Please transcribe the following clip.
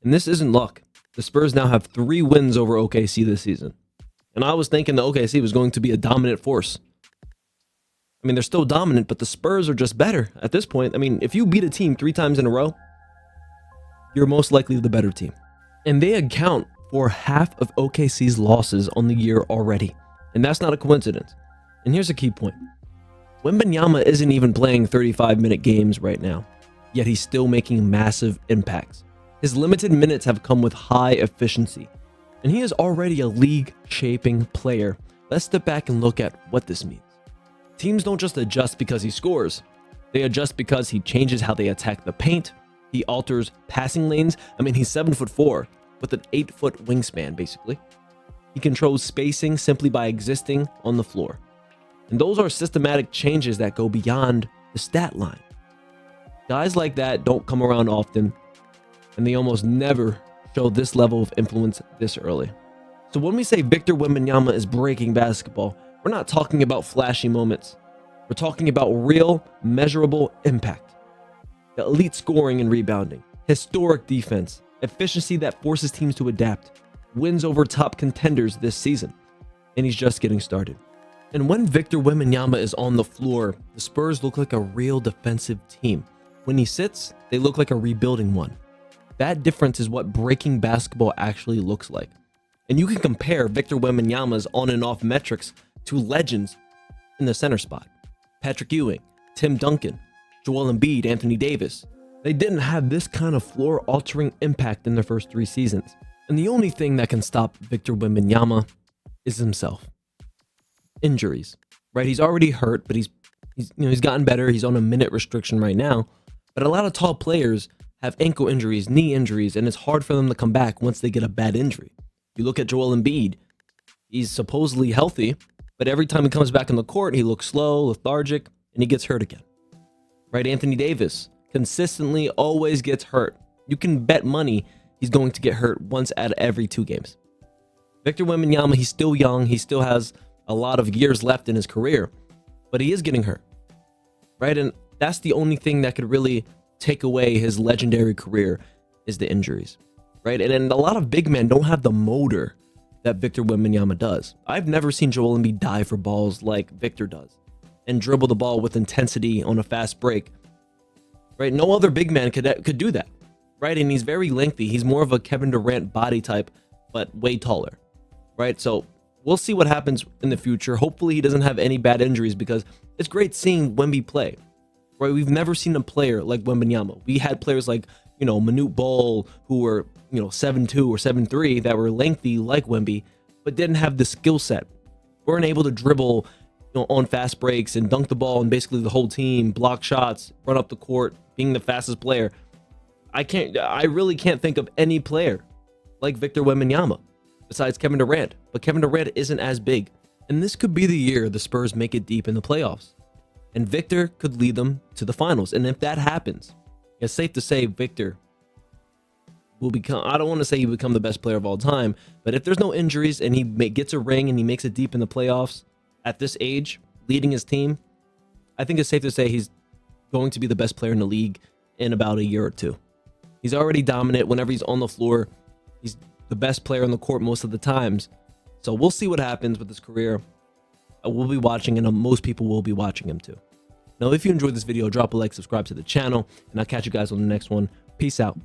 And this isn't luck. The Spurs now have 3 wins over OKC this season. And I was thinking the OKC was going to be a dominant force. I mean, they're still dominant, but the Spurs are just better at this point. I mean, if you beat a team 3 times in a row, you're most likely the better team. And they account for half of OKC's losses on the year already. And that's not a coincidence. And here's a key point. Wembanyama isn't even playing 35-minute games right now, yet he's still making massive impacts. His limited minutes have come with high efficiency, and he is already a league-shaping player. Let's step back and look at what this means. Teams don't just adjust because he scores. They adjust because he changes how they attack the paint. He alters passing lanes. I mean, he's 7'4" with an 8-foot wingspan, basically. He controls spacing simply by existing on the floor. And those are systematic changes that go beyond the stat line. Guys like that don't come around often, and they almost never show this level of influence this early. So when we say Victor Wembanyama is breaking basketball, we're not talking about flashy moments. We're talking about real, measurable impact. The elite scoring and rebounding, historic defense, efficiency that forces teams to adapt, wins over top contenders this season. And he's just getting started. And when Victor Wembanyama is on the floor, the Spurs look like a real defensive team. When he sits, they look like a rebuilding one. That difference is what breaking basketball actually looks like. And you can compare Victor Wembanyama's on and off metrics to legends in the center spot. Patrick Ewing, Tim Duncan, Joel Embiid, Anthony Davis. They didn't have this kind of floor-altering impact in their first 3 seasons. And the only thing that can stop Victor Wembanyama is himself. Injuries, right? He's already hurt, but he's gotten better. He's on a minute restriction right now. But a lot of tall players have ankle injuries, knee injuries, and it's hard for them to come back once they get a bad injury. You look at Joel Embiid, he's supposedly healthy, but every time he comes back on the court, he looks slow, lethargic, and he gets hurt again. Right? Anthony Davis consistently always gets hurt. You can bet money he's going to get hurt once out of every 2 games. Victor Wembanyama, he's still young. He still has a lot of years left in his career, but he is getting hurt, right? And that's the only thing that could really take away his legendary career is the injuries, right? And a lot of big men don't have the motor that Victor Wembanyama does. I've never seen Joel Embiid dive for balls like Victor does and dribble the ball with intensity on a fast break, right? No other big man could do that, right? And he's very lengthy. He's more of a Kevin Durant body type, but way taller, right? So we'll see what happens in the future. Hopefully he doesn't have any bad injuries because it's great seeing Wemby play, right? We've never seen a player like Wembanyama. We had players like, Manute Bol who were, 7'2" or 7'3" that were lengthy like Wemby, but didn't have the skill set. Weren't able to dribble, on fast breaks and dunk the ball and basically the whole team, block shots, run up the court, being the fastest player. I really can't think of any player like Victor Wembanyama besides Kevin Durant, but Kevin Durant isn't as big. And this could be the year the Spurs make it deep in the playoffs. And Victor could lead them to the finals. And if that happens, it's safe to say Victor will become, I don't want to say he will become the best player of all time, but if there's no injuries and he gets a ring and he makes it deep in the playoffs at this age, leading his team, I think it's safe to say he's going to be the best player in the league in about a year or 2. He's already dominant whenever he's on the floor. He's the best player on the court most of the times. So we'll see what happens with his career. We'll be watching, and most people will be watching him too. Now, if you enjoyed this video, drop a like, subscribe to the channel, and I'll catch you guys on the next one. Peace out.